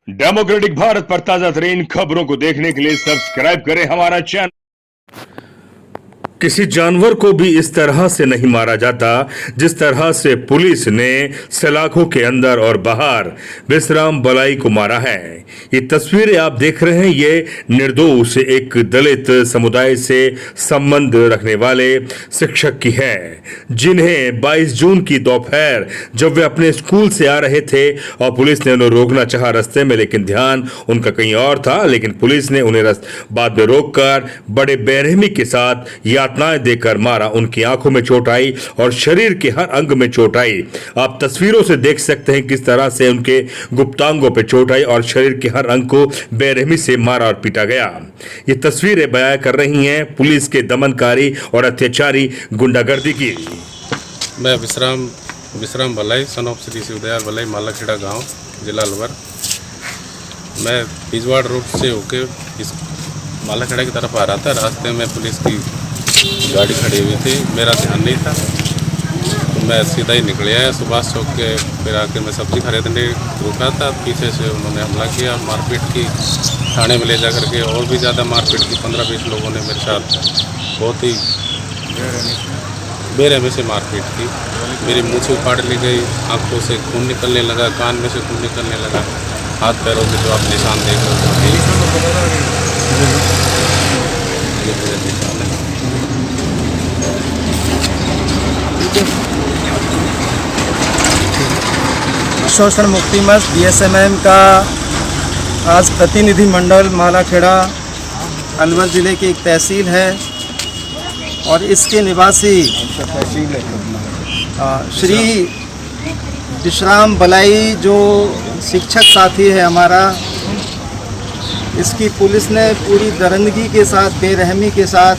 Democratic Bharat पर ताजा तरीन खबरों को देखने के लिए सब्सक्राइब करें हमारा चैनल। किसी जानवर को भी इस तरह से नहीं मारा जाता जिस तरह से पुलिस ने सलाखों के अंदर और बाहर विश्राम बलाई को मारा है। ये तस्वीरें आप देख रहे हैं, ये निर्दोष एक दलित समुदाय से संबंध रखने वाले शिक्षक की है, जिन्हें 22 जून की दोपहर जब वे अपने स्कूल से आ रहे थे और पुलिस ने उन्हें रोकना चाहा रास्ते में, लेकिन ध्यान उनका कहीं और था। लेकिन पुलिस ने उन्हें बाद में रोककर बड़े बेरहमी के साथ यातनाएं देकर मारा। उनकी आंखों में चोट आई और शरीर के हर अंग में चोट आई। आप तस्वीरों से देख सकते हैं किस तरह से उनके गुप्तांगों पे चोट आई और शरीर के हर अंग को बेरहमी से मारा और पीटा गया। ये तस्वीरें बयां कर रही हैं पुलिस के दमनकारी और अत्याचारी गुंडागर्दी की। मैं विश्राम भलाई सन ऑफ श्री शिवदयाल भलाई मालाखेड़ा गांव जिला अलवर। मैं पिजवाड़ रोड से होके इस मालाखेड़ा की तरफ आ रहा था। रास्ते में पुलिस की गाड़ी खड़ी हुई थी, मेरा ध्यान नहीं था तो मैं सीधा ही निकल आया सुभाष चौक के। फिर आकर मैं सब्जी खरीदने रुका था, पीछे से उन्होंने हमला किया, मारपीट की, थाने में ले जा करके और भी ज़्यादा मारपीट की। 15-20 लोगों ने मेरे साथ बहुत ही बेरहमी से मारपीट की। मेरी मूँछ उखाड़ ली गई, आंखों से खून निकलने लगा, कान में से खून निकलने लगा, हाथ पैरों के जो आप निशान देख रहे हो ये मेरे निशान है। शोषण मुक्ति मंच BSMM का आज प्रतिनिधि मंडल मालाखेड़ा अलवर ज़िले की एक तहसील है और इसके निवासी श्री विश्राम बलाई जो शिक्षक साथी है हमारा, इसकी पुलिस ने पूरी दरिंदगी के साथ, बेरहमी के साथ,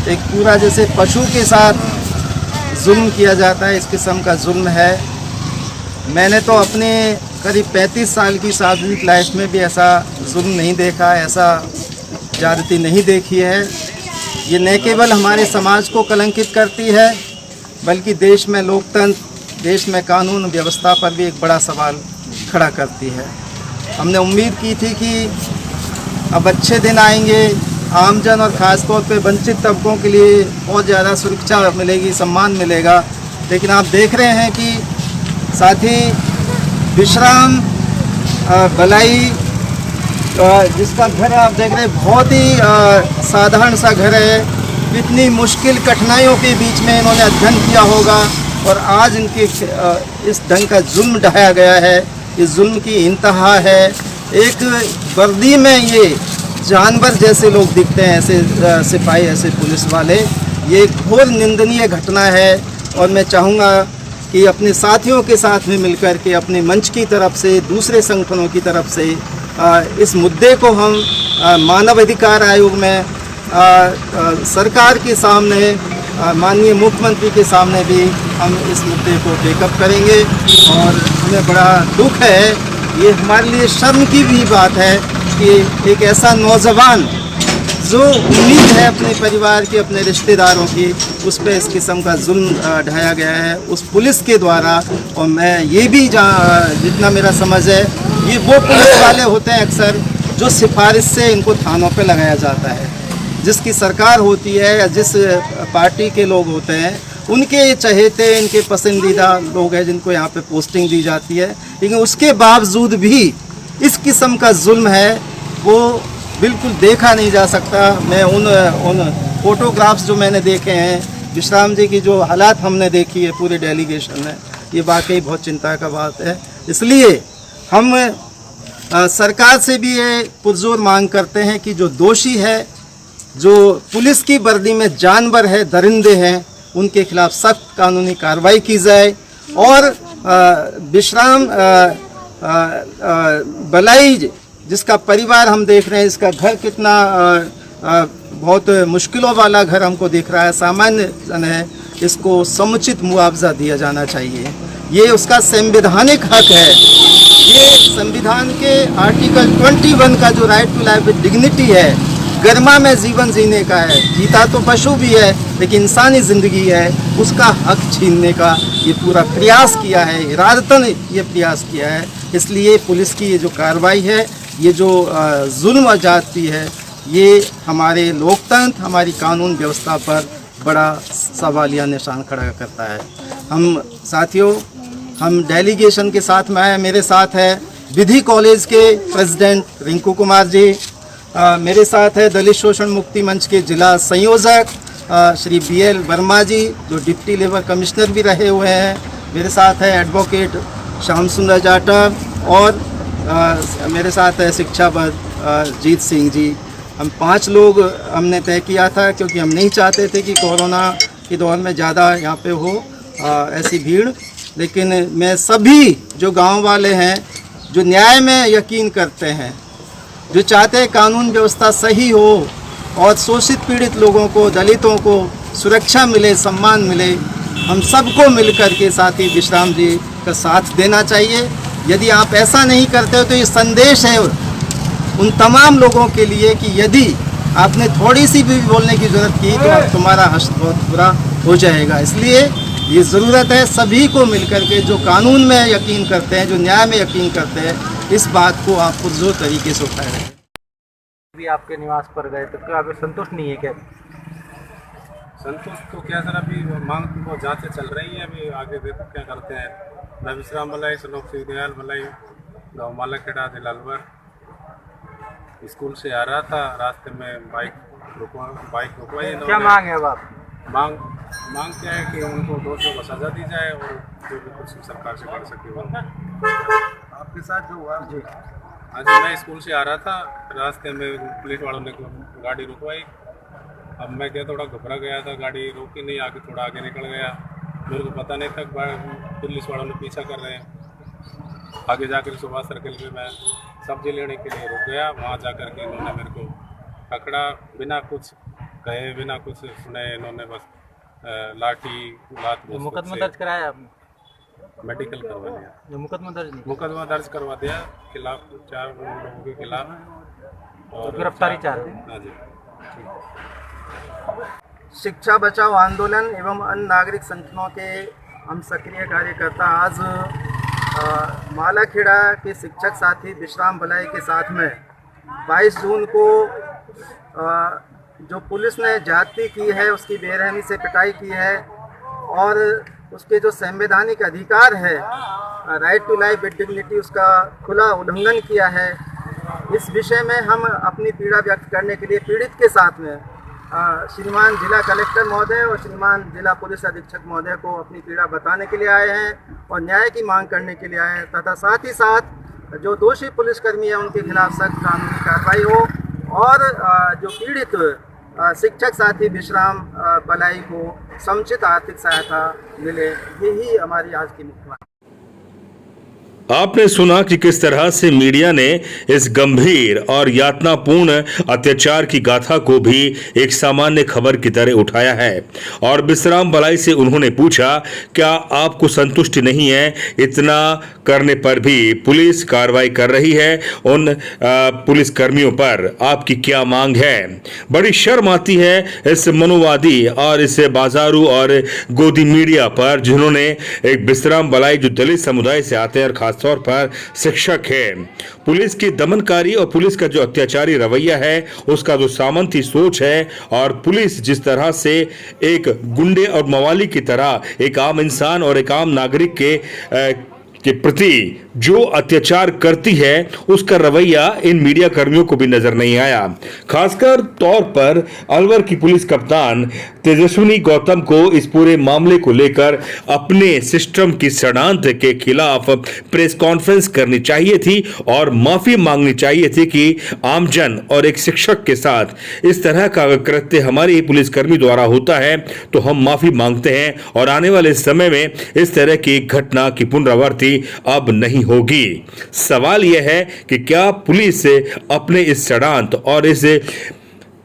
एक पूरा जैसे पशु के साथ जुल्म किया जाता है, इस किस्म का जुल्म है। मैंने तो अपने करीब 35 साल की सार्वजनिक लाइफ में भी ऐसा जुल्म नहीं देखा, ऐसा ज्यादती नहीं देखी है। ये न केवल हमारे समाज को कलंकित करती है बल्कि देश में लोकतंत्र, देश में कानून व्यवस्था पर भी एक बड़ा सवाल खड़ा करती है। हमने उम्मीद की थी कि अब अच्छे दिन आएंगे, आमजन और ख़ासतौर पे वंचित तबकों के लिए बहुत ज़्यादा सुरक्षा मिलेगी, सम्मान मिलेगा। लेकिन आप देख रहे हैं कि साथ ही विश्राम बलाई जिसका घर आप देख रहे हैं बहुत ही साधारण सा घर है। इतनी मुश्किल कठिनाइयों के बीच में इन्होंने अध्ययन किया होगा और आज इनके इस ढंग का जुल्म ढाया गया है। इस जुल्म की इंतहा है। एक वर्दी में ये जानवर जैसे लोग दिखते हैं, ऐसे सिपाही, ऐसे पुलिस वाले। ये घोर निंदनीय घटना है और मैं चाहूँगा कि अपने साथियों के साथ में मिलकर के अपने मंच की तरफ से, दूसरे संगठनों की तरफ से इस मुद्दे को हम मानवाधिकार आयोग में सरकार के सामने, माननीय मुख्यमंत्री के सामने भी हम इस मुद्दे को टेकअप करेंगे। और हमें बड़ा दुख है, ये हमारे लिए शर्म की भी बात है कि एक ऐसा नौजवान जो उम्मीद है अपने परिवार की, अपने रिश्तेदारों की, उस पर इस किस्म का जुल्म ढाया गया है उस पुलिस के द्वारा। और मैं ये भी जितना मेरा समझ है, ये वो पुलिस वाले होते हैं अक्सर जो सिफारिश से इनको थानों पे लगाया जाता है। जिसकी सरकार होती है या जिस पार्टी के लोग होते हैं, उनके चहेते, इनके पसंदीदा लोग हैं जिनको यहाँ पे पोस्टिंग दी जाती है। लेकिन उसके बावजूद भी इस किस्म का जुल्म है वो बिल्कुल देखा नहीं जा सकता। मैं उन फोटोग्राफ्स जो मैंने देखे हैं, विश्राम जी की जो हालात हमने देखी है पूरे डेलीगेशन में, ये वाकई बहुत चिंता का बात है। इसलिए हम सरकार से भी ये पुरजोर मांग करते हैं कि जो दोषी है, जो पुलिस की वर्दी में जानवर है, दरिंदे हैं, उनके खिलाफ सख्त कानूनी कार्रवाई की जाए। और विश्राम बलाई जिसका परिवार हम देख रहे हैं, इसका घर कितना बहुत मुश्किलों वाला घर हमको दिख रहा है, सामान्य जन है, इसको समुचित मुआवजा दिया जाना चाहिए। ये उसका संवैधानिक हक है। ये संविधान के आर्टिकल 21 का जो right to life with dignity है, गरिमा में जीवन जीने का है। जीता तो पशु भी है, लेकिन इंसानी ज़िंदगी है, उसका हक छीनने का ये पूरा प्रयास किया है, इरादतन ये प्रयास किया है। इसलिए पुलिस की ये जो कार्रवाई है, ये जो जुल्म और ज्यादती है, ये हमारे लोकतंत्र, हमारी कानून व्यवस्था पर बड़ा सवालिया निशान खड़ा करता है। हम साथियों, हम डेलीगेशन के साथ में आए, मेरे साथ है विधि कॉलेज के प्रेसिडेंट रिंकू कुमार जी, मेरे साथ है दलित शोषण मुक्ति मंच के जिला संयोजक श्री BL वर्मा जी, जो डिप्टी लेबर कमिश्नर भी रहे हुए हैं। मेरे साथ है एडवोकेट श्याम सुंदर जाटव और मेरे साथ है शिक्षाविद जीत सिंह जी। हम 5 लोग हमने तय किया था, क्योंकि हम नहीं चाहते थे कि कोरोना के दौर में ज़्यादा यहाँ पे हो ऐसी भीड़। लेकिन मैं सभी जो गांव वाले हैं, जो न्याय में यकीन करते हैं, जो चाहते हैं कानून व्यवस्था सही हो और शोषित पीड़ित लोगों को, दलितों को सुरक्षा मिले, सम्मान मिले, हम सबको मिलकर के साथी विश्राम जी का साथ देना चाहिए। यदि आप ऐसा नहीं करते हो तो ये संदेश है उन तमाम लोगों के लिए कि यदि आपने थोड़ी सी भी बोलने की ज़रूरत की तो तुम्हारा हश्र बहुत बुरा हो जाएगा। इसलिए ये ज़रूरत है सभी को मिलकर के, जो कानून में यकीन करते हैं, जो न्याय में यकीन करते हैं, इस बात को आप पुरजोर तरीके से उठाए रखें। भी आपके निवास पर गए तो क्या अभी संतुष्ट नहीं है क्या? संतुष्ट तो क्या सर, अभी मांग तो जांचें चल रही हैं, अभी आगे देखो क्या करते हैं। मैं विश्राम बलाई, सन ऑफ श्रीदयाल बलाई, गाँव मालाखेड़ा, जिला अलवर। स्कूल से आ रहा था, रास्ते में बाइक रुकवाई। क्या मांग है अब आप? मांग क्या है कि उनको दोषियों को सजा दी जाए और जो भी कुछ सरकार से बढ़ सके वो। आपके साथ जो हुआ जी? हाँ जी, मैं स्कूल से आ रहा था, रास्ते में पुलिस वालों ने गाड़ी रुकवाई। अब मैं क्या थोड़ा घबरा गया था, गाड़ी रोकी नहीं, आगे थोड़ा आगे निकल गया। मेरे को पता नहीं था पुलिस वालों ने पीछा कर रहे हैं। आगे जाकर सुभाष सर्कल पे मैं सब्जी लेने के लिए रुक गया। वहाँ जाकर के इन्होंने मेरे को पकड़ा, बिना कुछ कहे, बिना कुछ सुने, इन्होंने बस लाठी लात। मुकदमा दर्ज कराया आपने? मेडिकल करवा दिया। मुकदमा दर्ज नहीं? मुकदमा दर्ज करवा दिया खिलाफ, 4 लोगों के खिलाफ और गिरफ्तारी चाहते हैं? हाँ जी। शिक्षा बचाओ आंदोलन एवं अन्य नागरिक संगठनों के हम सक्रिय कार्यकर्ता आज मालाखेड़ा के शिक्षक साथी विश्राम बलाई के साथ में 22 जून को जो पुलिस ने ज्यादती की है, उसकी बेरहमी से पिटाई की है और उसके जो संवैधानिक अधिकार है, right to life with dignity, उसका खुला उल्लंघन किया है। इस विषय में हम अपनी पीड़ा व्यक्त करने के लिए पीड़ित के साथ में श्रीमान जिला कलेक्टर महोदय और श्रीमान जिला पुलिस अधीक्षक महोदय को अपनी पीड़ा बताने के लिए आए हैं और न्याय की मांग करने के लिए आए हैं, तथा साथ ही साथ जो दोषी पुलिसकर्मी हैं उनके खिलाफ सख्त कानूनी कार्रवाई हो और जो पीड़ित शिक्षक साथी विश्राम बलाई को समुचित आर्थिक सहायता मिले। यही हमारी आज की मुख्य मांग। आपने सुना कि किस तरह से मीडिया ने इस गंभीर और यातनापूर्ण अत्याचार की गाथा को भी एक सामान्य खबर की तरह उठाया है और विश्राम बलाई से उन्होंने पूछा, क्या आपको संतुष्टि नहीं है? इतना करने पर भी पुलिस कार्रवाई कर रही है, उन पुलिस कर्मियों पर आपकी क्या मांग है? बड़ी शर्म आती है इस मनोवादी और इस बाजारू और गोदी मीडिया पर, जिन्होंने एक विश्राम बलाई जो दलित समुदाय से आते हैं और खास तौर पर शिक्षक है, पुलिस की दमनकारी और पुलिस का जो अत्याचारी रवैया है, उसका जो सामंती सोच है और पुलिस जिस तरह से एक गुंडे और मवाली की तरह एक आम इंसान और एक आम नागरिक के प्रति जो अत्याचार करती है, उसका रवैया इन मीडिया कर्मियों को भी नजर नहीं आया। खासकर तौर पर अलवर की पुलिस कप्तान तेजस्विनी गौतम को इस पूरे मामले को लेकर अपने सिस्टम की षड्यंत्र के खिलाफ प्रेस कॉन्फ्रेंस करनी चाहिए थी और माफी मांगनी चाहिए थी कि आमजन और एक शिक्षक के साथ इस तरह का कृत्य हमारे पुलिसकर्मी द्वारा होता है तो हम माफी मांगते हैं और आने वाले समय में इस तरह की घटना की पुनरावृत्ति अब नहीं होगी। सवाल यह है कि क्या पुलिस अपने इस षड्यंत्र और इस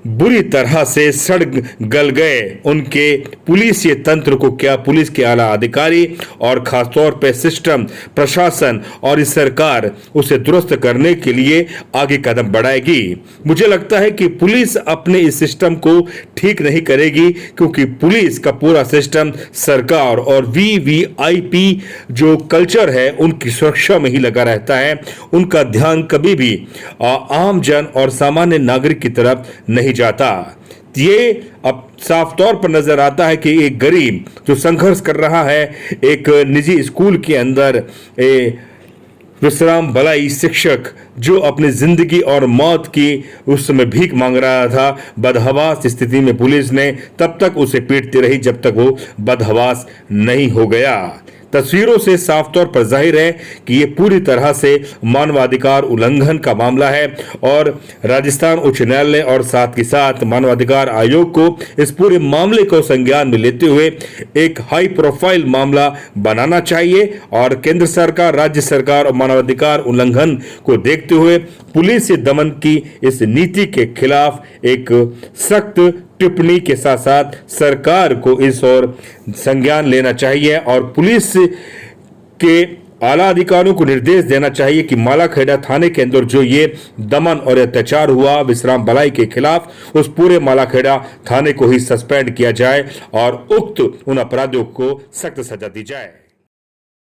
बुरी तरह से सड़ गल गए। उनके पुलिस तंत्र को क्या पुलिस के आला अधिकारी और खासतौर पर सिस्टम, प्रशासन और इस सरकार उसे दुरुस्त करने के लिए आगे कदम बढ़ाएगी। मुझे लगता है कि पुलिस अपने इस सिस्टम को ठीक नहीं करेगी, क्योंकि पुलिस का पूरा सिस्टम सरकार और वीवीआईपी जो कल्चर है उनकी सुरक्षा में ही लगा रहता है। उनका ध्यान कभी भी आम जन और सामान्य नागरिक की तरफ नहीं जाता। ये अब साफ तौर पर नजर आता है कि एक गरीब जो संघर्ष कर रहा है एक निजी स्कूल के अंदर, विश्राम बलाई शिक्षक जो अपनी जिंदगी और मौत की उस समय भीख मांग रहा था, बदहवास स्थिति में पुलिस ने तब तक उसे पीटती रही जब तक वो बदहवास नहीं हो गया। तस्वीरों से साफ तौर पर जाहिर है कि ये पूरी तरह से मानवाधिकार उल्लंघन का मामला है और राजस्थान उच्च न्यायालय और साथ ही साथ मानवाधिकार आयोग को इस पूरे मामले को संज्ञान में लेते हुए एक हाई प्रोफाइल मामला बनाना चाहिए और केंद्र सरकार, राज्य सरकार और मानवाधिकार उल्लंघन को देखते हुए पुलिस दमन की इस नीति के खिलाफ एक सख्त टिप्पणी के साथ साथ सरकार को इस ओर संज्ञान लेना चाहिए और पुलिस के आला अधिकारियों को निर्देश देना चाहिए कि मालाखेड़ा थाने के अंदर जो ये दमन और अत्याचार हुआ विश्राम बलाई के खिलाफ, उस पूरे मालाखेड़ा थाने को ही सस्पेंड किया जाए और उक्त उन अपराधियों को सख्त सजा दी जाए।